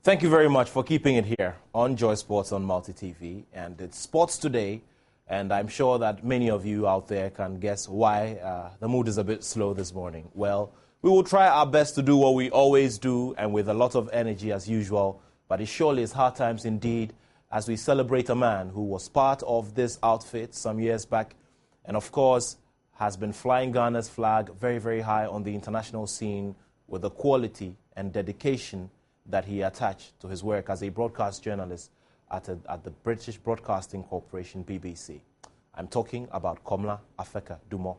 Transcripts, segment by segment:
Thank you very much for keeping it here on Joy Sports on Multi TV. And it's Sports Today, and I'm sure that many of you out there can guess why the mood is a bit slow this morning. Well, we will try our best to do what we always do, and with a lot of energy as usual. But it surely is hard times indeed as we celebrate a man who was part of this outfit some years back, and of course has been flying Ghana's flag very, very high on the international scene with the quality and dedication that he attached to his work as a broadcast journalist at the British Broadcasting Corporation, BBC. I'm talking about Komla Afeka Dumo.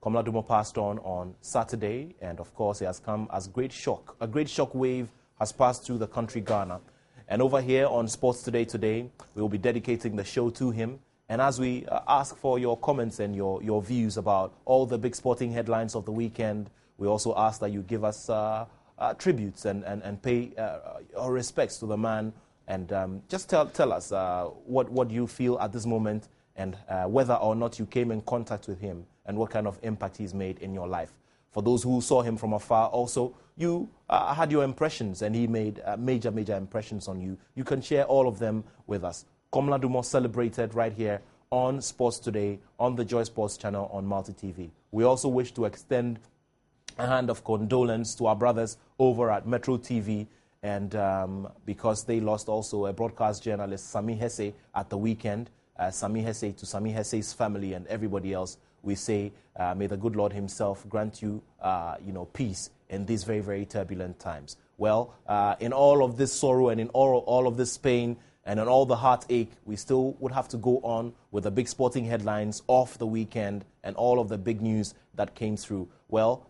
Komla Dumo passed on Saturday, and of course it has come as a great shock. A great shock wave has passed through the country Ghana. And over here on Sports Today, we will be dedicating the show to him. And as we ask for your comments and your views about all the big sporting headlines of the weekend, we also ask that you give us tributes and pay our respects to the man, and just tell us what you feel at this moment, and whether or not you came in contact with him and what kind of impact he's made in your life. For those who saw him from afar also, you had your impressions, and he made major impressions on you. You can share all of them with us. Komla Dumo celebrated right here on Sports Today on the Joy Sports channel on Multi TV. We also wish to extend a hand of condolence to our brothers over at Metro TV, and because they lost also a broadcast journalist, Sami Hesse, at the weekend. Sami Hesse, to Sami Hesse's family and everybody else, we say, may the good Lord himself grant you, peace in these very, very turbulent times. Well, in all of this sorrow and in all of this pain and in all the heartache, we still would have to go on with the big sporting headlines of the weekend and all of the big news that came through. Well,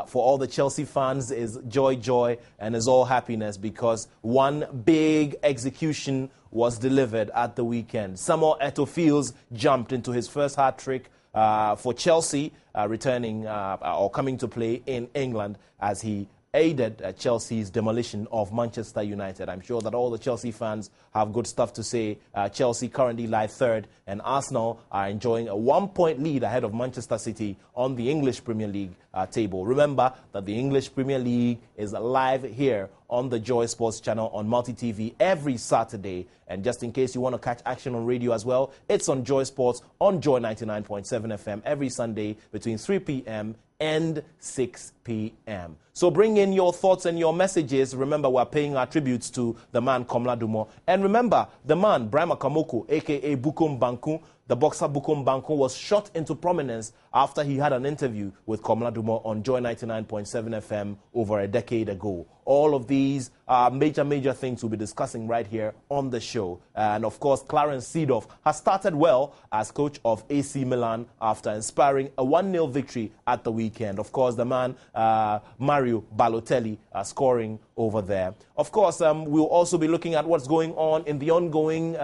for all the Chelsea fans, is joy, and is all happiness, because one big execution was delivered at the weekend. Samuel Attoh jumped into his first hat-trick for Chelsea, returning or coming to play in England as he aided Chelsea's demolition of Manchester United. I'm sure that all the Chelsea fans have good stuff to say. Chelsea currently lie third, and Arsenal are enjoying a 1-point lead ahead of Manchester City on the English Premier League table. Remember that the English Premier League is live here on the Joy Sports channel on Multi TV every Saturday. And just in case you want to catch action on radio as well, it's on Joy Sports on Joy 99.7 FM every Sunday between 3 p.m. and 6 p.m. So bring in your thoughts and your messages. Remember, we're paying our tributes to the man Komla Dumo. And remember, the man, Brahma Kamoko, a.k.a. Bukum Banku, the boxer Bukum Banku, was shot into prominence after he had an interview with Komla Dumo on Joy 99.7 FM over a decade ago. All of these are major things we'll be discussing right here on the show. And of course, Clarence Seedorf has started well as coach of AC Milan after inspiring a 1-0 victory at the weekend. Of course, the man, Mario Balotelli, scoring over there. Of course, we'll also be looking at what's going on in the ongoing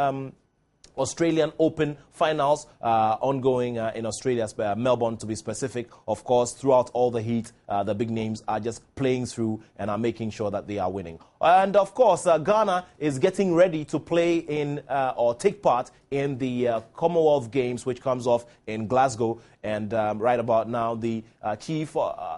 Australian Open finals, ongoing in Australia's Melbourne, to be specific. Of course, throughout all the heat, the big names are just playing through and are making sure that they are winning. And of course, Ghana is getting ready to play in or take part in the Commonwealth Games, which comes off in Glasgow. And right about now, the chief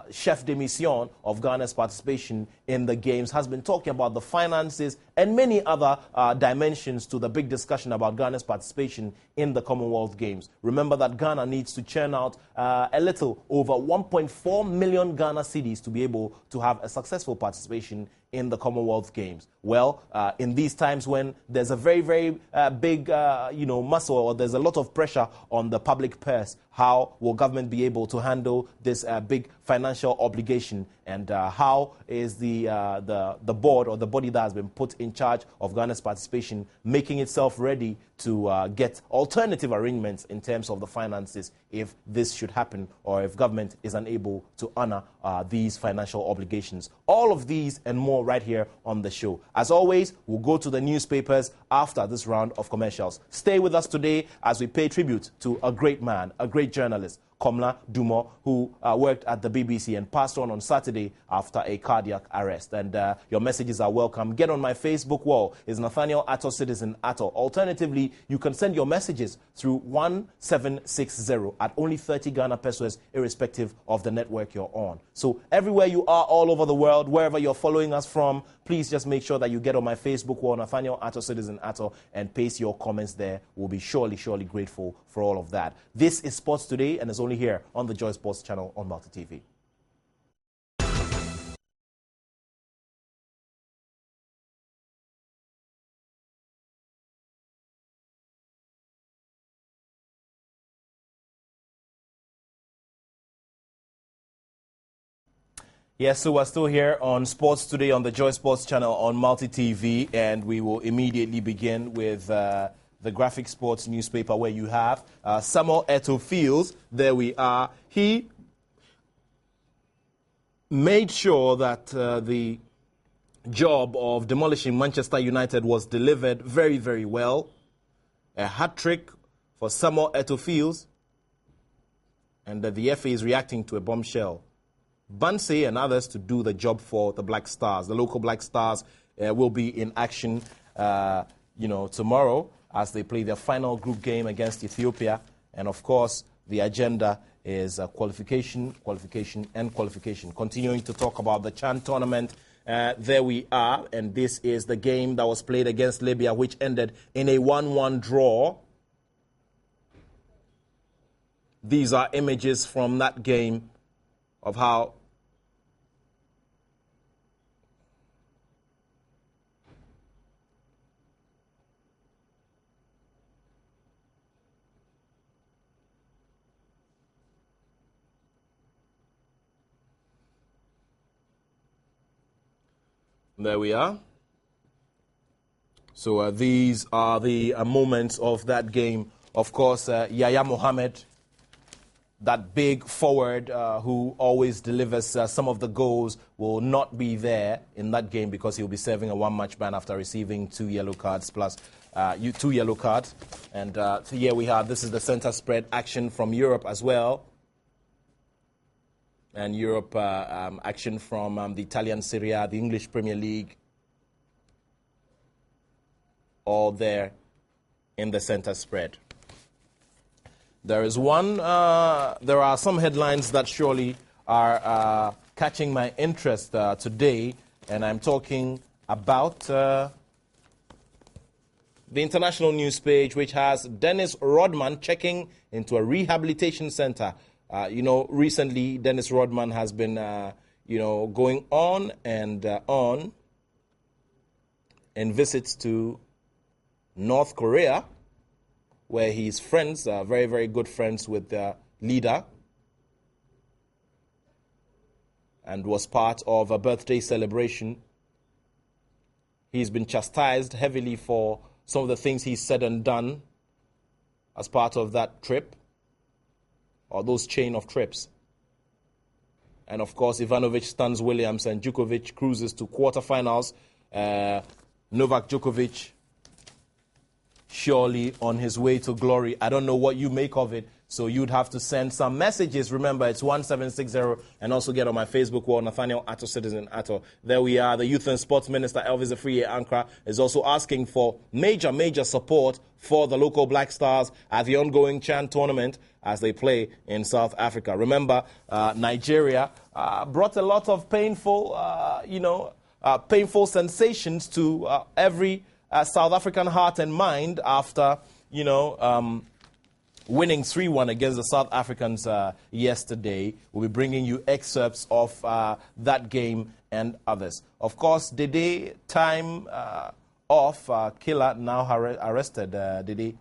chef de mission of Ghana's participation in the Games has been talking about the finances and many other dimensions to the big discussion about Ghana's participation in the Commonwealth Games. Remember that Ghana needs to churn out a little over 1.4 million Ghana cedis to be able to have a successful participation in the Commonwealth Games. Well, in these times when there's a very, very big, muscle, or there's a lot of pressure on the public purse, how will government be able to handle this big financial obligation? And how is the board, or the body that has been put in charge of Ghana's participation, making itself ready to get alternative arrangements in terms of the finances if this should happen, or if government is unable to honor these financial obligations? All of these and more right here on the show. As always, we'll go to the newspapers after this round of commercials. Stay with us today as we pay tribute to a great man, a great journalist, Komla Dumo, who worked at the BBC and passed on Saturday after a cardiac arrest. And your messages are welcome. Get on my Facebook wall. It's Nathaniel Attoh Citizen Attoh. Alternatively, you can send your messages through 1760 at only 30 Ghana pesos, irrespective of the network you're on. So everywhere you are all over the world, wherever you're following us from, please just make sure that you get on my Facebook wall, Nathaniel Attoh, Citizen Attoh, and paste your comments there. We'll be surely grateful for all of that. This is Sports Today, and it's only here on the Joy Sports channel on Multi TV. Yes, so we're still here on Sports Today on the Joy Sports channel on Multi TV, and we will immediately begin with the Graphic Sports newspaper, where you have Samuel Attoh Fields. There we are. He made sure that the job of demolishing Manchester United was delivered very, very well. A hat-trick for Samuel Attoh Fields, and the FA is reacting to a bombshell. Bansay and others to do the job for the Black Stars. The local Black Stars will be in action, tomorrow as they play their final group game against Ethiopia. And of course, the agenda is qualification, and qualification. Continuing to talk about the CHAN tournament, there we are, and this is the game that was played against Libya, which ended in a 1-1 draw. These are images from that game of how there we are. So these are the moments of that game. Of course, Yaya Mohammed, that big forward who always delivers some of the goals, will not be there in that game because he'll be serving a one-match ban after receiving 2 yellow cards plus 2 yellow cards. And so here we have, this is the center spread action from Europe as well. And Europe action from the Italian Serie A, the English Premier League, all there in the center spread. There is one, there are some headlines that surely are catching my interest today, and I'm talking about the international news page, which has Dennis Rodman checking into a rehabilitation center. Recently, Dennis Rodman has been, going on and on in visits to North Korea, where he's friends, very, very good friends with the leader, and was part of a birthday celebration. He's been chastised heavily for some of the things he's said and done as part of that trip, or those chain of trips. And of course, Ivanovic stuns Williams and Djokovic cruises to quarterfinals. Novak Djokovic surely on his way to glory. I don't know what you make of it, so you'd have to send some messages. Remember, it's 1760, and also get on my Facebook wall, Nathaniel Attoh, Citizen Attoh. There we are. The Youth and Sports Minister, Elvis Afriye Ankra, is also asking for major support for the local Black Stars at the ongoing CHAN tournament as they play in South Africa. Remember, Nigeria brought a lot of painful sensations to every South African heart and mind after, winning 3-1 against the South Africans yesterday. We'll be bringing you excerpts of that game and others. Of course, Dede time off, killer now arrested. Dede.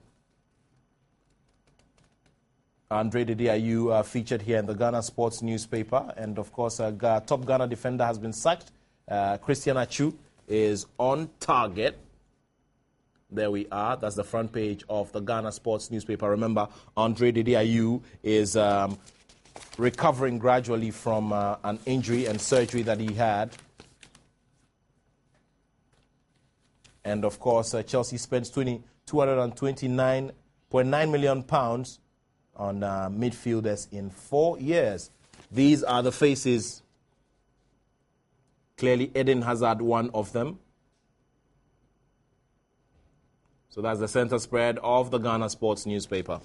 Andre Dede Ayew featured here in the Ghana Sports newspaper. And of course, top Ghana defender has been sacked. Christian Attoh is on target. There we are. That's the front page of the Ghana Sports newspaper. Remember, Andre Dede Ayew is recovering gradually from an injury and surgery that he had. And of course, Chelsea spends £229.9 million on midfielders in 4 years. These are the faces. Clearly, Eden Hazard, one of them. So that's the center spread of the Ghana Sports newspaper.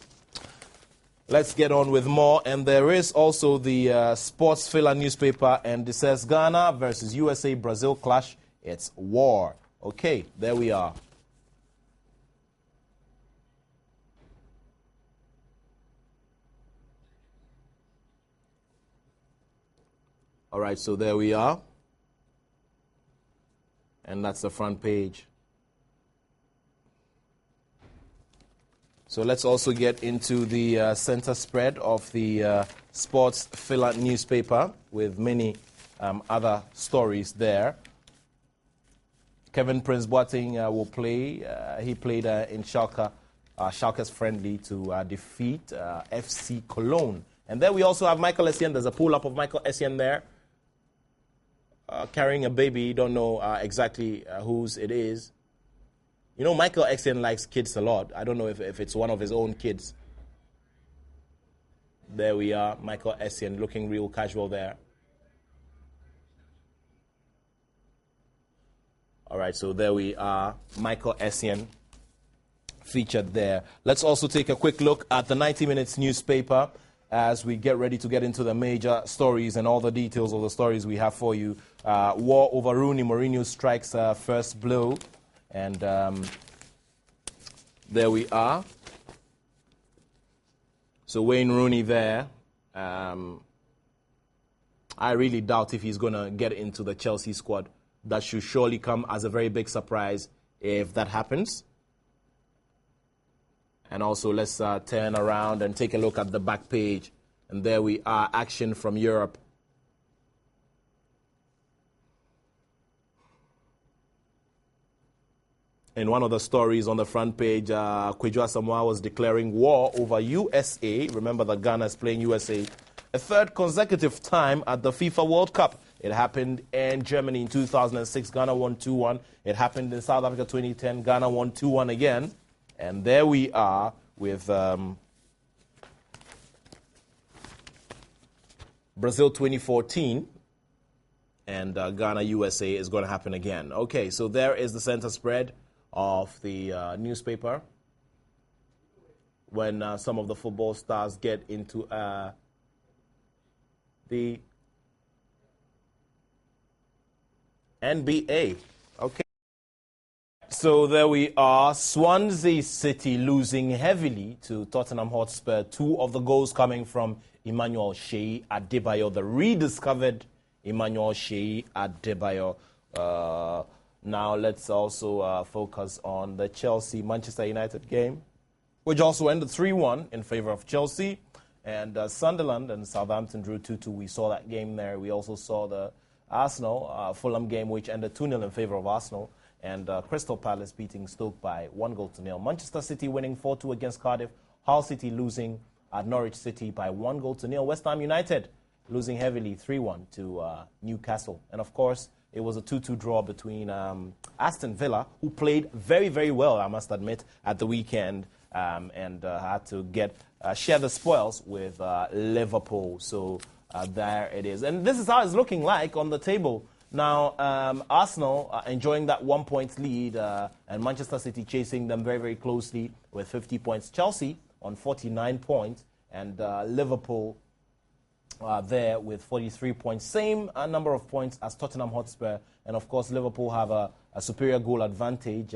Let's get on with more. And there is also the Sports Filler newspaper, and it says Ghana versus USA Brazil clash It's war. Okay, there we are. All right, so there we are. And that's the front page. So let's also get into the center spread of the Sports Filler newspaper with many other stories there. Kevin Prince Boateng will play. He played in Schalke's friendly to defeat FC Cologne. And there we also have Michael Essien. There's a pull-up of Michael Essien there. Carrying a baby. Don't know exactly whose it is. You know, Michael Essien likes kids a lot. I don't know if it's one of his own kids. There we are. Michael Essien looking real casual there. All right, so there we are. Michael Essien featured there. Let's also take a quick look at the 90 Minutes newspaper as we get ready to get into the major stories and all the details of the stories we have for you. War over Rooney. Mourinho strikes first blow. And there we are. So Wayne Rooney there. I really doubt if he's going to get into the Chelsea squad. That should surely come as a very big surprise if that happens. And also let's turn around and take a look at the back page. And there we are, action from Europe. In one of the stories on the front page, Kwadwo Asamoah was declaring war over USA. Remember that Ghana is playing USA a third consecutive time at the FIFA World Cup. It happened in Germany in 2006. Ghana won 2-1. It happened in South Africa 2010. Ghana won 2-1 again. And there we are with Brazil 2014. And Ghana USA is going to happen again. Okay, so there is the center spread of the newspaper when some of the football stars get into the NBA. Okay. So there we are. Swansea City losing heavily to Tottenham Hotspur. Two of the goals coming from Emmanuel Adebayo, the rediscovered Emmanuel Adebayo. Now let's also focus on the Chelsea-Manchester United game, which also ended 3-1 in favor of Chelsea. And Sunderland and Southampton drew 2-2. We saw that game there. We also saw the Arsenal-Fulham game, which ended 2-0 in favor of Arsenal. And Crystal Palace beating Stoke by 1-0. Manchester City winning 4-2 against Cardiff. Hull City losing at Norwich City by 1-0. West Ham United losing heavily 3-1 to Newcastle. And, of course, it was a 2-2 draw between Aston Villa, who played very, very well, I must admit, at the weekend, and had to share the spoils with Liverpool. So there it is. And this is how it's looking like on the table. Now, Arsenal enjoying that 1-point lead, and Manchester City chasing them very, very closely with 50 points. Chelsea on 49 points, and Liverpool there with 43 points. Same number of points as Tottenham Hotspur. And, of course, Liverpool have a superior goal advantage,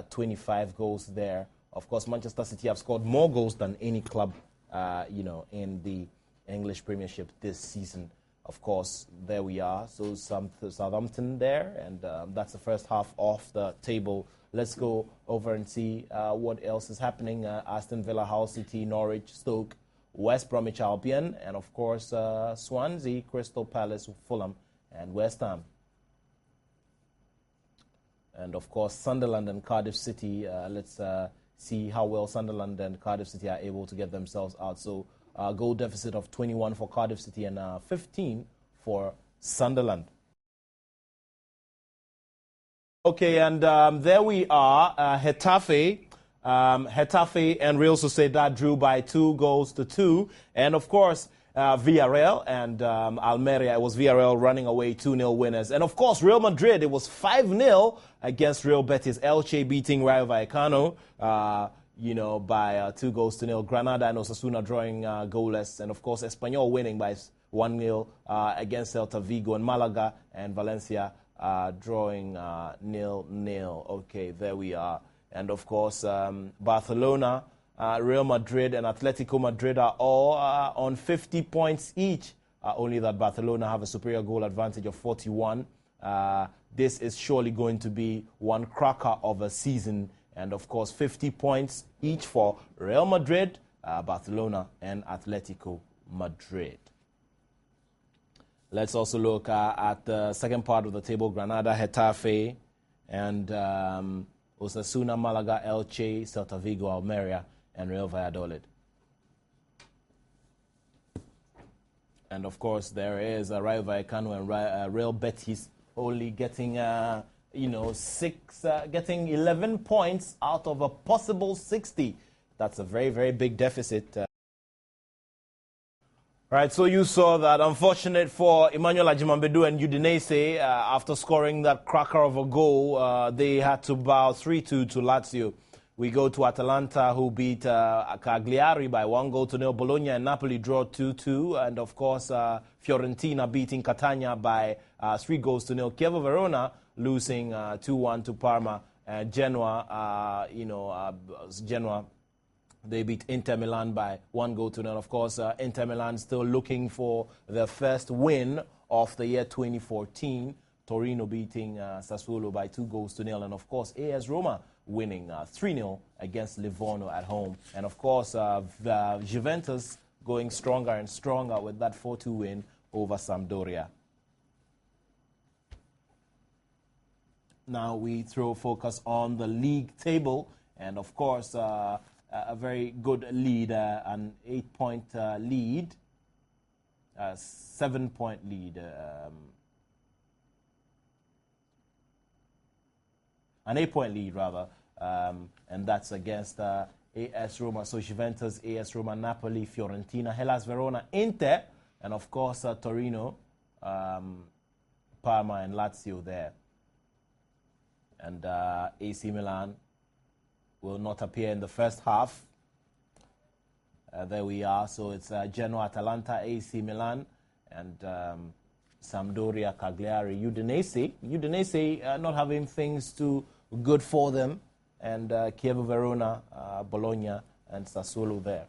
25 goals there. Of course, Manchester City have scored more goals than any club, in the English Premiership this season. Of course, there we are. So Southampton there, and that's the first half of the table. Let's go over and see what else is happening. Aston Villa, Hull City, Norwich, Stoke, West Bromwich Albion, and of course Swansea, Crystal Palace, Fulham, and West Ham. And of course Sunderland and Cardiff City. Let's see how well Sunderland and Cardiff City are able to get themselves out. So goal deficit of 21 for Cardiff City and 15 for Sunderland. Okay, and there we are. Getafe and Real Sociedad drew by 2-2. And, of course, Villarreal and Almeria. It was Villarreal running away 2-0 winners. And, of course, Real Madrid, it was 5-0 against Real Betis. Elche beating Rayo Vallecano, by 2-0. Granada and Osasuna drawing goalless. And, of course, Espanyol winning by 1-0 against Celta Vigo. And Malaga and Valencia drawing 0-0. Okay, there we are. And of course, Barcelona, Real Madrid, and Atletico Madrid are all on 50 points each. Only that Barcelona have a superior goal advantage of 41. This is surely going to be one cracker of a season. And of course, 50 points each for Real Madrid, Barcelona, and Atletico Madrid. Let's also look at the second part of the table: Granada, Getafe, and Osasuna, Malaga, Elche, Celta Vigo, Almeria, and Real Valladolid. And of course, there is Rayo Vallecano and Real Betis only getting, getting 11 points out of a possible 60. That's a very, very big deficit. Right, so you saw that, unfortunate for Emmanuel Ajimambedu and Udinese, after scoring that cracker of a goal, they had to bow 3-2 to Lazio. We go to Atalanta, who beat Cagliari by 1-0. Bologna and Napoli draw 2-2. And, of course, Fiorentina beating Catania by 3-0. Chievo Verona losing 2-1 to Parma. Genoa, Genoa, they beat Inter Milan by 1-0. Of course, Inter Milan still looking for their first win of the year 2014. Torino beating Sassuolo by 2-0. And, of course, AS Roma winning 3-0 against Livorno at home. And, of course, Juventus going stronger and stronger with that 4-2 win over Sampdoria. Now we throw focus on the league table. And, of course, a very good lead, an 8-point lead, 7-point lead. An 8-point lead, rather, and that's against AS Roma. So Juventus, AS Roma, Napoli, Fiorentina, Hellas Verona, Inter, and of course Torino, Parma, and Lazio there. And AC Milan will not appear in the first half. There we are. So it's Genoa, Atalanta, AC Milan, and Sampdoria, Cagliari, Udinese. Udinese not having things too good for them, and Chievo Verona, Bologna, and Sassuolo there.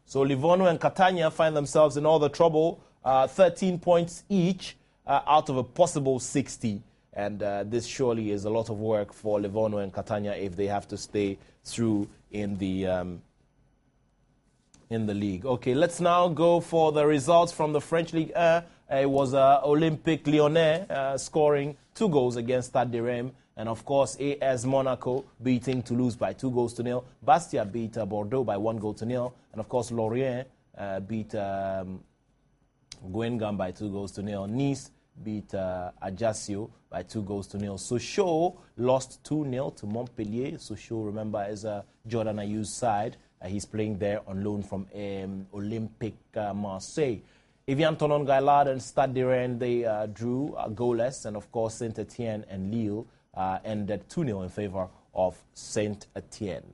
So Livorno and Catania find themselves in all the trouble, 13 points each out of a possible 60. And this surely is a lot of work for Livorno and Catania if they have to stay through in the league. Okay, let's now go for the results from the French League 1. It was Olympique Lyonnais scoring 2 goals against Stade de Reims. And, of course, AS Monaco beating Toulouse by 2-0. Bastia beat Bordeaux by 1-0. And, of course, Lorient beat Guingamp by 2-0. Nice beat Ajaccio by 2-0. Sochaux lost 2-0 to Montpellier. Sochaux, remember, is Jordan Ayew's side. He's playing there on loan from Olympique Marseille. Evian Tonon Gaillard and Stade de Rennes, they drew goalless. And, of course, Saint-Etienne and Lille ended 2-0 in favor of Saint-Etienne.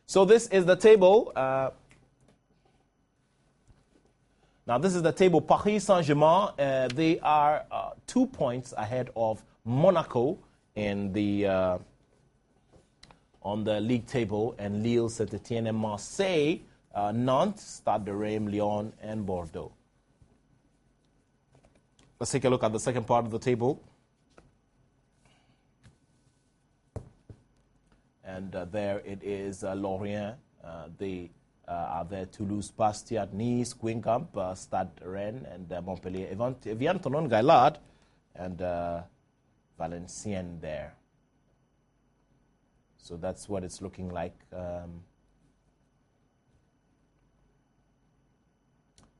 So this is the table. Now, this is the table. Paris Saint-Germain, they are 2 points ahead of Monaco in the on the league table, and Lille, Saint-Etienne, and Marseille, Nantes, Stade de Reims, Lyon, and Bordeaux. Let's take a look at the second part of the table. And there it is, Lorient. They are there: Toulouse, Bastia, Nice, Guingamp, Stade Rennes, and Montpellier. Evian Tonon Gaillard and Valenciennes there. So that's what it's looking like.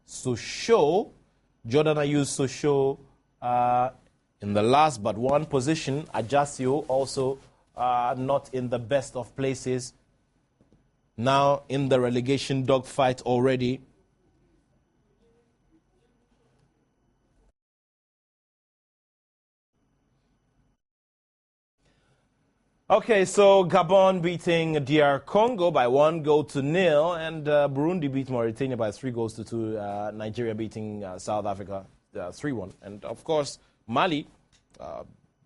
Sochaux, Jordan Ayew's Sochaux in the last but one position. Ajaccio also not in the best of places. Now in the relegation dogfight already. Okay, so Gabon beating DR Congo by 1-0, and Burundi beat Mauritania by 3-2. Nigeria beating South Africa 3-1, and of course Mali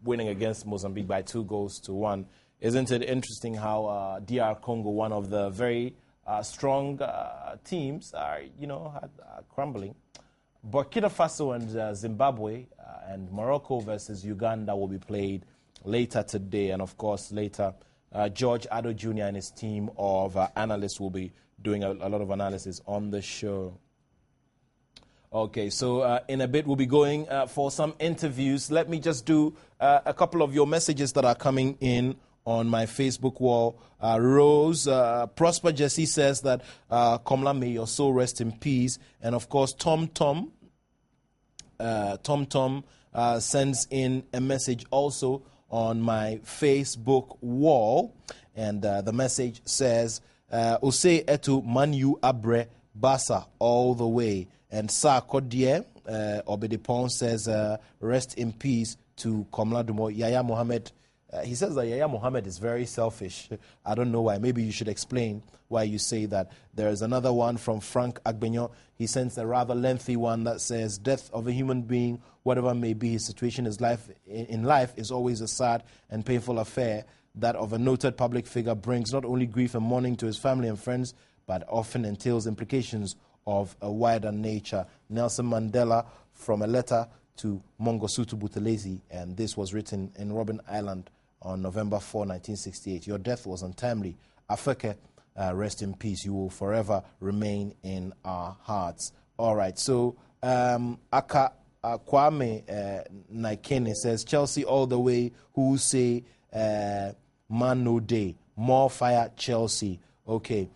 winning against Mozambique by 2-1. Isn't it interesting how DR Congo, one of the very strong teams, are crumbling? Burkina Faso and Zimbabwe and Morocco versus Uganda will be played later today, and of course later George Attoh Jr. and his team of analysts will be doing a lot of analysis on the show. Okay, so in a bit we'll be going for some interviews. Let me just do a couple of your messages that are coming in on my Facebook wall. Rose Prosper Jesse says that Komla, may your soul rest in peace, and of course Tom sends in a message also on my Facebook wall, and the message says, Ose etu manu abre basa all the way. And Sa Kodie Obedipon says, rest in peace to Komla Dumo. Yaya Mohammed, he says that Yaya Mohammed is very selfish. I don't know why. Maybe you should explain why you say that. There is another one from Frank Agbenyo. He sends a rather lengthy one that says, death of a human being, whatever may be his situation in life, is always a sad and painful affair. That of a noted public figure brings not only grief and mourning to his family and friends, but often entails implications of a wider nature. Nelson Mandela, from a letter to Mongosutu Buthelezi, and this was written in Robben Island on November 4, 1968. Your death was untimely. Afeke, rest in peace. You will forever remain in our hearts. All right, so Kwame Naikene says, Chelsea all the way, who say man no day. More fire, Chelsea. Okay.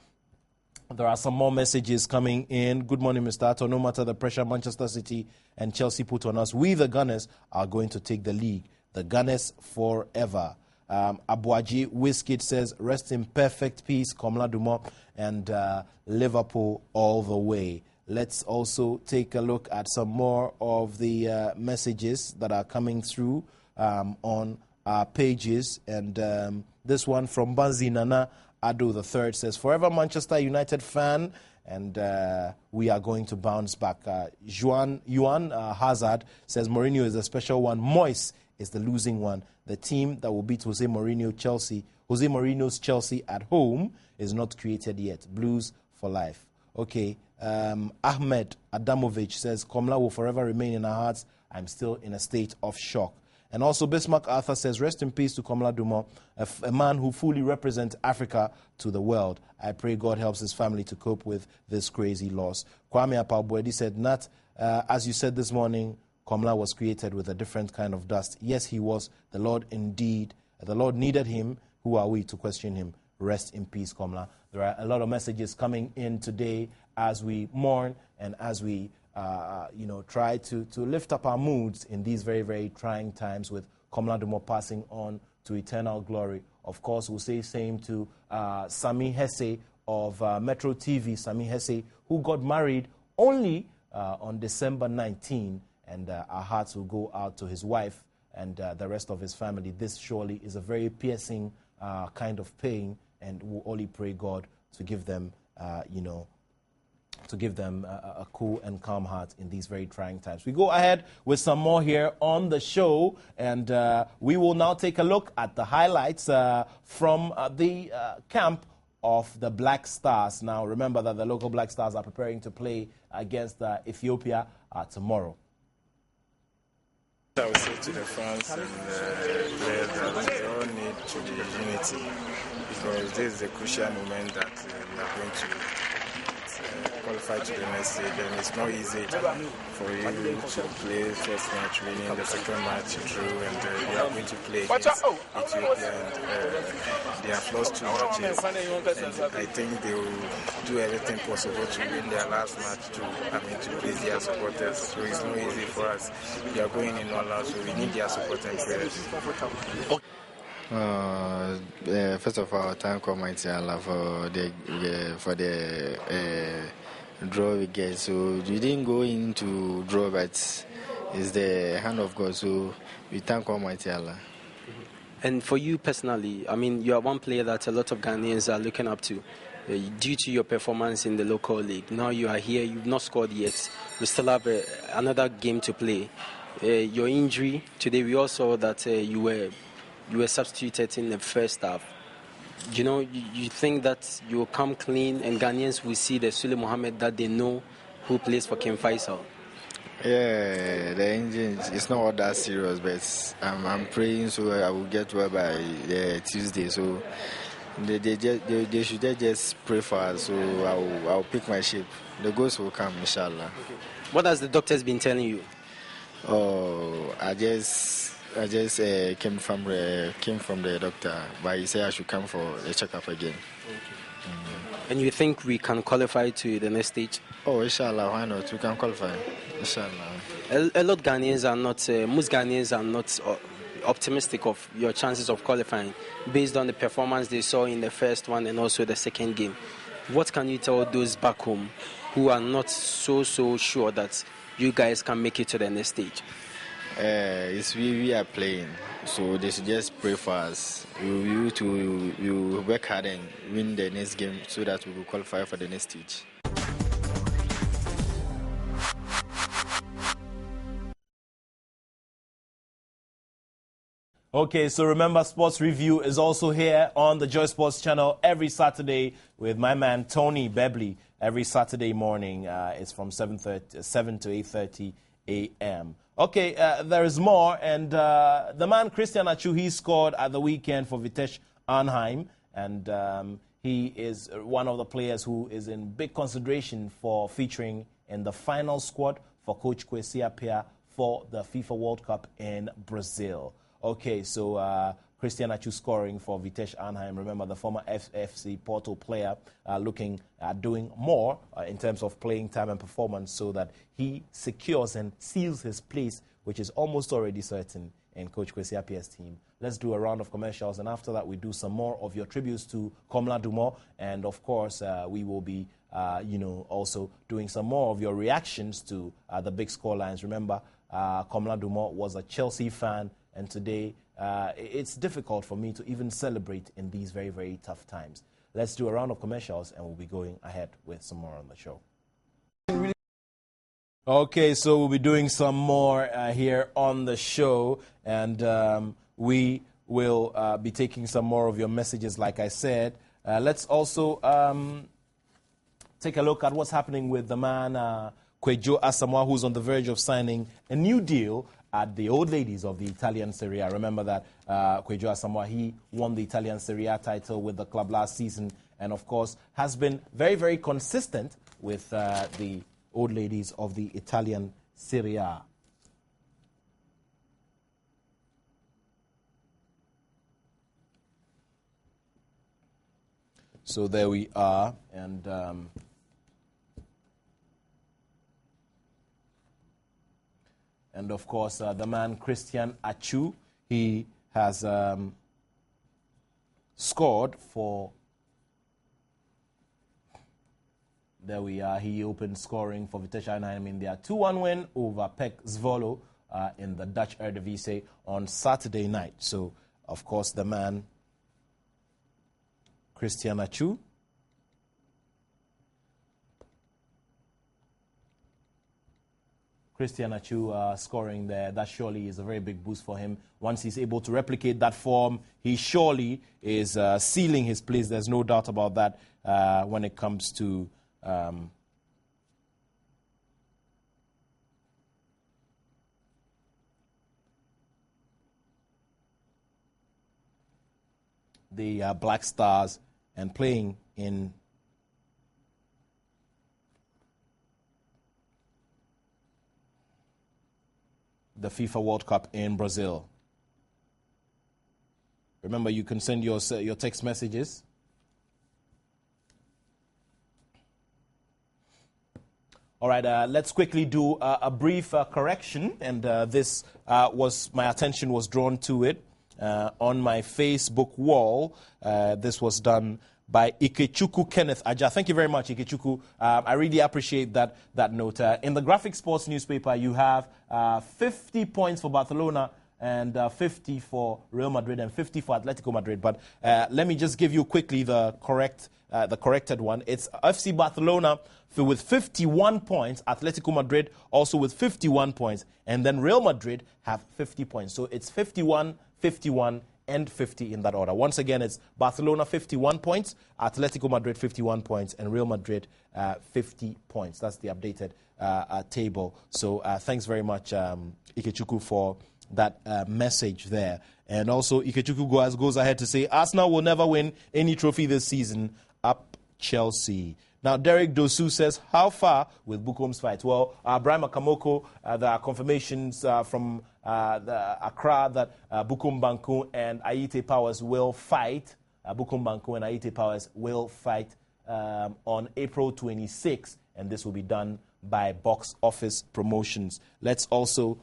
There are some more messages coming in. Good morning, Mr. Attoh. No matter the pressure Manchester City and Chelsea put on us, we the Gunners are going to take the league. The Gunners forever. Abuaji Whiskit says, rest in perfect peace, Komla Dumont, and Liverpool all the way. Let's also take a look at some more of the messages that are coming through on our pages. And this one from Banzi Nana Ado III says, forever Manchester United fan, and we are going to bounce back. Juan Hazard says, Mourinho is a special one. Moyes is the losing one. The team that will beat Jose Mourinho's Chelsea at home is not created yet. Blues for life. Okay. Ahmed Adamovich says, Komla will forever remain in our hearts. I'm still in a state of shock. And also Bismarck Arthur says, rest in peace to Komla Dumont, a man who fully represents Africa to the world. I pray God helps his family to cope with this crazy loss. Kwame Apalboedi said, Nat, as you said this morning, Komla was created with a different kind of dust. Yes, he was. The Lord needed him. Who are we to question him? Rest in peace, Komla. There are a lot of messages coming in today as we mourn and as we try to lift up our moods in these very, very trying times with Komla Dumont passing on to eternal glory. Of course, we'll say same to Sami Hesse of Metro TV, Sami Hesse, who got married only on December 19, and our hearts will go out to his wife and the rest of his family. This surely is a very piercing kind of pain, and we'll only pray God to give them, a cool and calm heart in these very trying times. We go ahead with some more here on the show, and we will now take a look at the highlights from the camp of the Black Stars. Now, remember that the local Black Stars are preparing to play against Ethiopia tomorrow. I would say to the fans and players that they all need to be unity, because this is a crucial moment that we are going to qualify to the next stage, and it's not easy for you to play first match winning, the second match draw, and you are going to play against Ethiopia, and they have lost 2 matches, and I think they will do everything possible to win their last match to please their supporters. So it's not easy for us. We are going in all out, so we need their support and prayers. First of all, thank Almighty Allah for the draw we get. So we didn't go into draw, but it's the hand of God. So we thank Almighty Allah. And for you personally, I mean, you are one player that a lot of Ghanaians are looking up to due to your performance in the local league. Now you are here, you've not scored yet. We still have another game to play. Your injury today, we also saw that you were substituted in the first half. You know, you think that you will come clean and Ghanaians will see the Sule Mohammed that they know who plays for King Faisal? Yeah, the engine it's not all that serious, but I'm praying so I will get well by Tuesday. So they should just pray for us. So I'll pick my shape. The goals will come, inshallah. Okay. What has the doctors been telling you? Oh, I just came from the doctor, but he said I should come for a checkup again. Okay. And you think we can qualify to the next stage? Oh, inshallah, why not? We can qualify, inshallah. A lot Ghanaians are not, most Ghanaians are not optimistic of your chances of qualifying based on the performance they saw in the first one and also the second game. What can you tell those back home who are not so sure that you guys can make it to the next stage? It's we are playing, so they should just pray for us. We work hard and win the next game so that we will qualify for the next stage. Okay, so remember, Sports Review is also here on the Joy Sports channel every Saturday with my man Tony Bebley. Every Saturday morning, it's from 7 to 8:30 a.m. Okay, there is more, and the man Christian Attoh, he scored at the weekend for Vitesse Arnhem, and he is one of the players who is in big consideration for featuring in the final squad for Coach Kwesi Appiah for the FIFA World Cup in Brazil. Okay, so Christian Attoh scoring for Vitesse Arnhem. Remember, the former FC Porto player looking at doing more in terms of playing time and performance so that he secures and seals his place, which is almost already certain in Coach Kwesi Appiah's team. Let's do a round of commercials, and after that, we do some more of your tributes to Komla Dumont, and of course, we will be, also doing some more of your reactions to the big scorelines. Remember, Komla Dumont was a Chelsea fan, and today it's difficult for me to even celebrate in these very, very tough times. Let's do a round of commercials, and we'll be going ahead with some more on the show. Okay, so we'll be doing some more here on the show, and we will be taking some more of your messages, like I said. Let's also take a look at what's happening with the man Kwejo Asamoah, who's on the verge of signing a new deal at the old ladies of the Italian Serie A. Remember that Kwejo Asamoah, he won the Italian Serie A title with the club last season, and of course has been very, very consistent with the old ladies of the Italian Serie A. So there we are, and of course, the man Christian Attoh, he has scored for. There we are. He opened scoring for Vitesse Arnhem in their 2-1 win over PEC Zwolle in the Dutch Eredivisie on Saturday night. So, of course, the man Christian Attoh. Christian Attoh scoring there, that surely is a very big boost for him. Once he's able to replicate that form, he surely is sealing his place. There's no doubt about that when it comes to the Black Stars and playing in the FIFA World Cup in Brazil. Remember, you can send your text messages. All right, let's quickly do a brief correction, and this my attention was drawn to it on my Facebook wall. This was done by Ikechukwu Kenneth Aja. Thank you very much, Ikechukwu. I really appreciate that note. In the Graphic Sports newspaper, you have 50 points for Barcelona and 50 for Real Madrid and 50 for Atletico Madrid. But let me just give you quickly the corrected one. It's FC Barcelona with 51 points, Atletico Madrid also with 51 points, and then Real Madrid have 50 points. So it's 51, 51, and 50 in that order. Once again, it's Barcelona 51 points, Atletico Madrid 51 points, and Real Madrid 50 points. That's the updated table. So thanks very much, Ikechukwu, for that message there. And also, Ikechukwu goes ahead to say, Arsenal will never win any trophy this season. Up Chelsea. Now, Derek Dosu says, how far with Bukom's fight? Well, Brian Makamoko, there are confirmations from the Accra that Bukom Banku and Aite Powers will fight. Bukom Banku and Aite Powers will fight on April 26th, and this will be done by Box Office Promotions. Let's also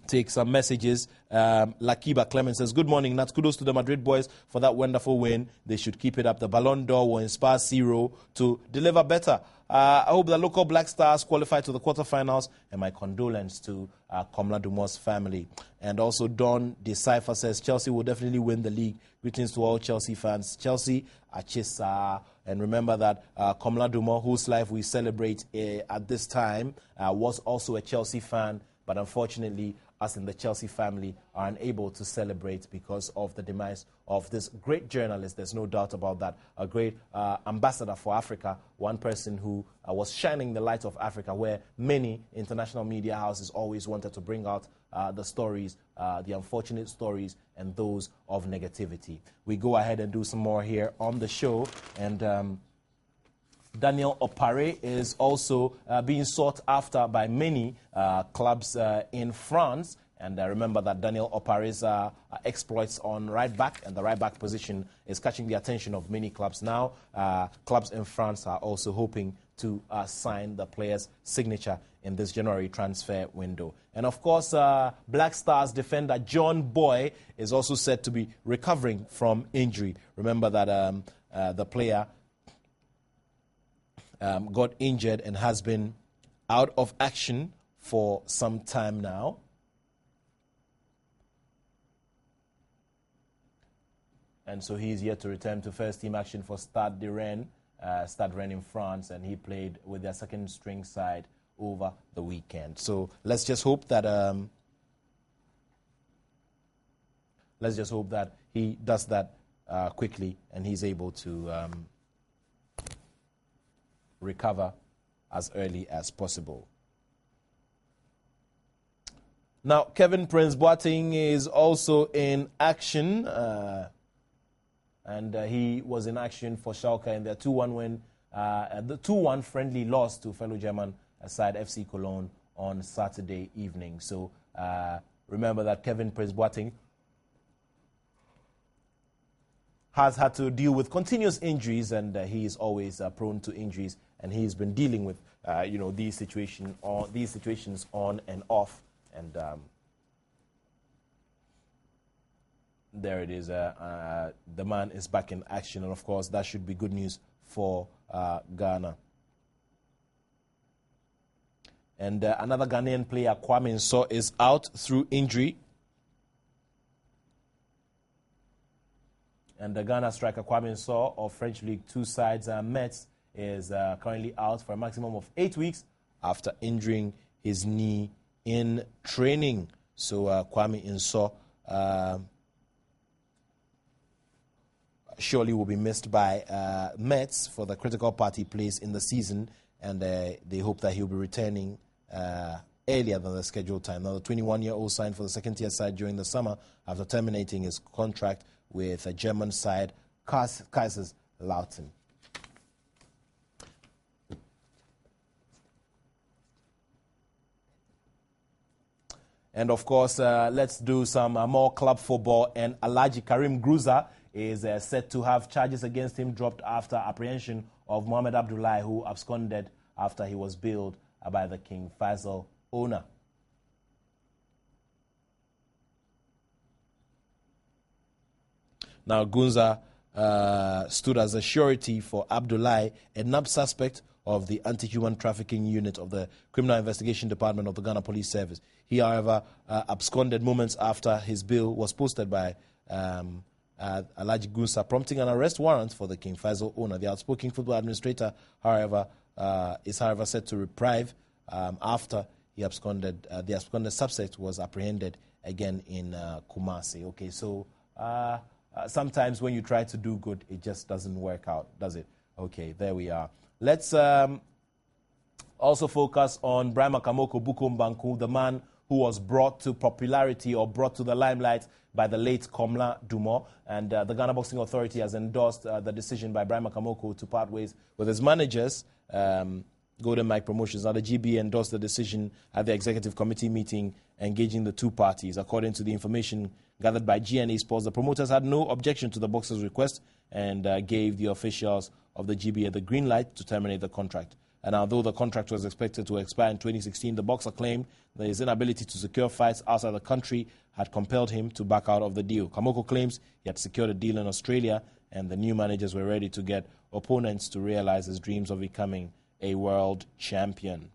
take some messages. Lakiba Clement says, good morning, Nats. Kudos to the Madrid boys for that wonderful win. They should keep it up. The Ballon d'Or will inspire Zero to deliver better. I hope the local Black Stars qualify to the quarterfinals, and my condolence to Komla Dumo's family. And also Don Decipher says, Chelsea will definitely win the league. Greetings to all Chelsea fans. Chelsea, Achisa. And remember that Komla Dumo, whose life we celebrate at this time, was also a Chelsea fan, but unfortunately, us in the Chelsea family are unable to celebrate because of the demise of this great journalist. There's no doubt about that. A great ambassador for Africa, one person who was shining the light of Africa, where many international media houses always wanted to bring out the stories, the unfortunate stories, and those of negativity. We go ahead and do some more here on the show. And Daniel Opare is also being sought after by many clubs in France. And remember that Daniel Opare's exploits on right back and the right back position is catching the attention of many clubs now. Clubs in France are also hoping to sign the player's signature in this January transfer window. And of course, Black Stars defender John Boy is also said to be recovering from injury. Remember that the player got injured and has been out of action for some time now. And so he's yet to return to first-team action for Stade Rennes in France, and he played with their second-string side over the weekend. So let's just hope that he does that quickly and he's able to recover as early as possible. Now, Kevin Prince Boateng is also in action, and he was in action for Schalke in their 2-1 win, the 2-1 friendly loss to fellow German side FC Cologne on Saturday evening. So remember that Kevin Prince Boateng has had to deal with continuous injuries, and he is always prone to injuries, and he's been dealing with these situations on and off, and there it is. The man is back in action, and of course that should be good news for Ghana. And another Ghanaian player, Kwame Nso, is out through injury. And the Ghana striker Kwame Nso of French League 2 sides Metz is currently out for a maximum of 8 weeks after injuring his knee in training. So Kwame Nso surely will be missed by Metz for the critical part he plays in the season, and they hope that he'll be returning earlier than the scheduled time. Now, the 21-year-old signed for the second-tier side during the summer after terminating his contract with a German side, Kaiserslautern. And of course, let's do some more club football. And Alhaji Karim Gruza is set to have charges against him dropped after apprehension of Mohamed Abdullahi, who absconded after he was billed by the King Faisal owner. Now, Gunza stood as a surety for Abdullahi, a nabbed suspect of the Anti-Human Trafficking Unit of the Criminal Investigation Department of the Ghana Police Service. He, however, absconded moments after his bill was posted by Alhaji Gunsa, prompting an arrest warrant for the King Faisal owner. The outspoken football administrator, however, is set to reprieve after he absconded. The absconded subject was apprehended again in Kumasi. Okay, so sometimes when you try to do good, it just doesn't work out, does it? Okay, there we are. Let's also focus on Brahma Kamoko Bukumbanku, the man who was brought to popularity or brought to the limelight by the late Komla Dumo. And the Ghana Boxing Authority has endorsed the decision by Brahma Kamoko to part ways with his managers, Golden Mike Promotions. Now, the GB endorsed the decision at the executive committee meeting engaging the two parties. According to the information gathered by GNA Sports, the promoters had no objection to the boxers' request and gave the officials of the GBA the green light to terminate the contract. And although the contract was expected to expire in 2016, the boxer claimed that his inability to secure fights outside the country had compelled him to back out of the deal. Kamoko claims he had secured a deal in Australia, and the new managers were ready to get opponents to realize his dreams of becoming a world champion.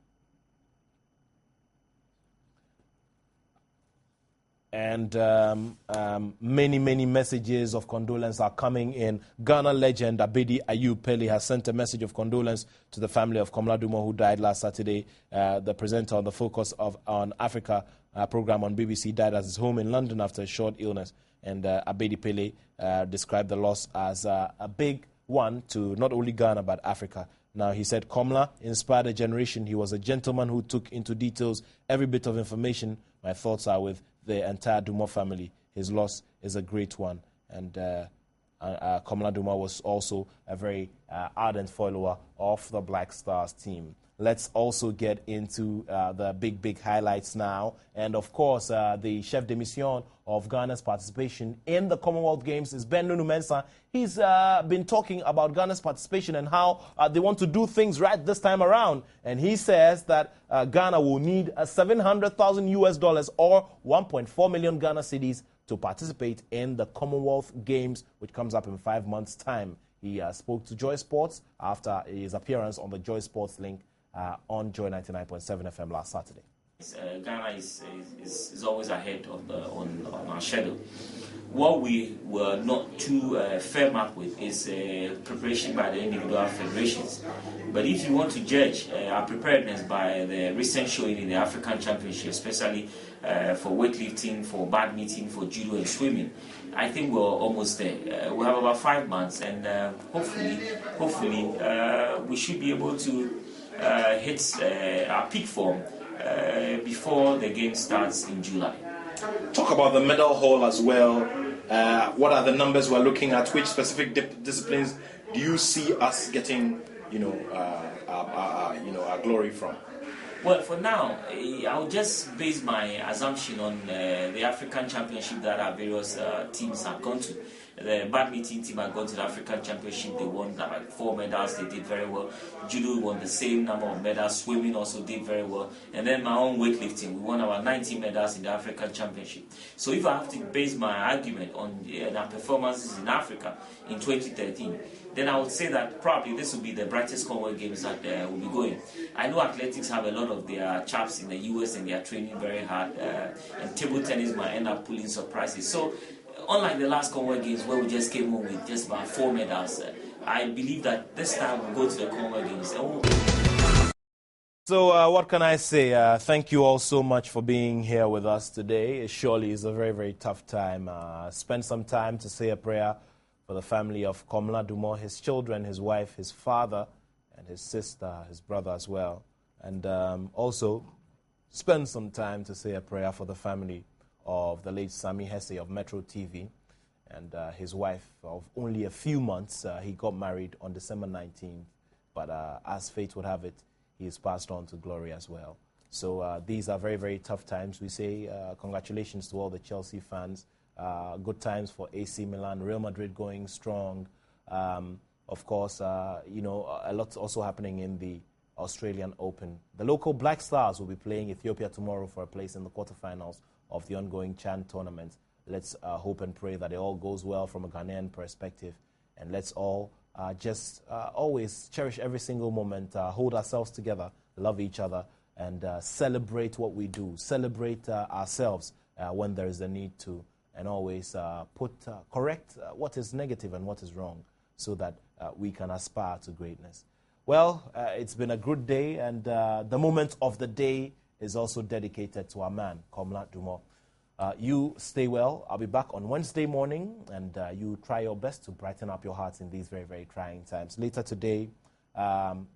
And many messages of condolence are coming in. Ghana legend Abedi Ayew Pele has sent a message of condolence to the family of Komla Dumo, who died last Saturday. The presenter on the Focus on Africa program on BBC died at his home in London after a short illness. And Abedi Pele described the loss as a big one to not only Ghana but Africa. Now, he said Komla inspired a generation. He was a gentleman who took into details every bit of information. My thoughts are with the entire Dumo family. His loss is a great one. And Komla Dumo was also a very ardent follower of the Black Stars team. Let's also get into the big highlights now. And, of course, the chef de mission of Ghana's participation in the Commonwealth Games is Ben Nunu Mensah. He's been talking about Ghana's participation and how they want to do things right this time around. And he says that Ghana will need $700,000 or 1.4 million Ghana cedis to participate in the Commonwealth Games, which comes up in 5 months' time. He spoke to Joy Sports after his appearance on the Joy Sports link on Joy 99.7 FM last Saturday. Ghana is always ahead of on our schedule. What we were not too firm up with is preparation by the individual federations. But if you want to judge our preparedness by the recent showing in the African Championship, especially for weightlifting, for badminton, for judo and swimming, I think we're almost there. We have about 5 months, and hopefully we should be able to hit our peak form before the game starts in July. Talk about the medal haul as well. What are the numbers we're looking at? Which specific disciplines do you see us getting, our glory from? Well, for now, I'll just base my assumption on the African Championship that our various teams have gone to. The badminton team had gone to the African Championship. They won 4 medals. They did very well. Judo won the same number of medals. Swimming also did very well. And then my own weightlifting, we won about 19 medals in the African Championship. So if I have to base my argument on our performances in Africa in 2013, then I would say that probably this will be the brightest Commonwealth Games that will be going. I know athletics have a lot of their chaps in the US and they are training very hard. And table tennis might end up pulling surprises. So unlike the last Commonwealth Games where we just came home with just about 4 medals, I believe that this time we'll go to the Commonwealth Games. So what can I say? Thank you all so much for being here with us today. It surely is a very tough time. Spend some time to say a prayer for the family of Komla Dumo, his children, his wife, his father, and his sister, his brother as well. And also spend some time to say a prayer for the family of the late Sami Hesse of Metro TV and his wife of only a few months. He got married on December 19th, but as fate would have it, he is passed on to glory as well. So these are very tough times. We say congratulations to all the Chelsea fans. Good times for AC Milan, Real Madrid going strong. Of course, a lot also happening in the Australian Open. The local Black Stars will be playing Ethiopia tomorrow for a place in the quarterfinals of the ongoing Chan tournament. Let's hope and pray that it all goes well from a Ghanaian perspective, and let's all just always cherish every single moment, hold ourselves together, love each other, and celebrate what we do, celebrate ourselves when there is a need to, and always correct what is negative and what is wrong so that we can aspire to greatness. Well, it's been a good day, and the moment of the day is also dedicated to our man, Komla Dumo. You stay well. I'll be back on Wednesday morning, and you try your best to brighten up your hearts in these very, very trying times. Later today,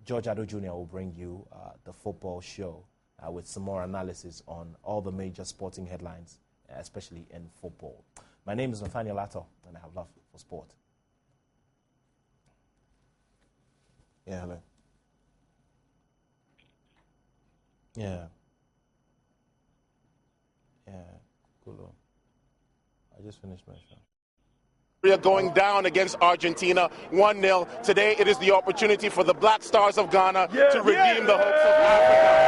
George Attoh Jr. will bring you the football show with some more analysis on all the major sporting headlines, especially in football. My name is Nathaniel Attoh, and I have love for sport. Yeah, hello. Yeah. Yeah, cool. I just finished my show. We are going down against Argentina 1-0. Today it is the opportunity for the Black Stars of Ghana to redeem the hopes of Africa.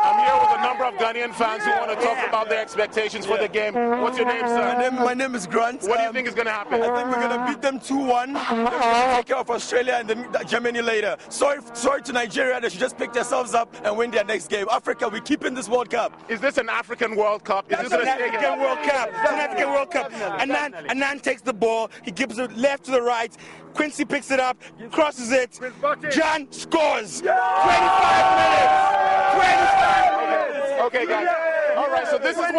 I'm here with a number of Ghanaian fans who want to talk about their expectations for the game. What's your name, sir? My name is Grant. What do you think is going to happen? I think we're going to beat them 2-1. Then we're going to take care of Australia and then Germany later. Sorry to Nigeria. They should just pick themselves up and win their next game. Africa, we keep in this World Cup. Is this an African World Cup? Is this an African World Cup? It's an African World Cup. Annan takes the ball. He gives it left to the right. Quincy picks it up, crosses it. John scores. 25 minutes. 25 minutes. Okay, guys. All right, so this is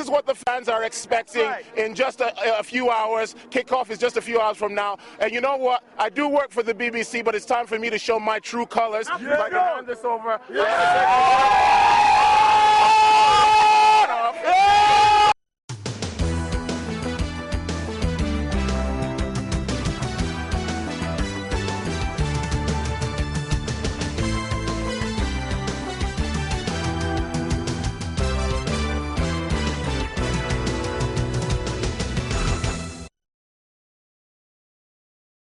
what the fans are expecting in just a few hours. Kickoff is just a few hours from now. And you know what? I do work for the BBC, but it's time for me to show my true colors. If I can hand this over.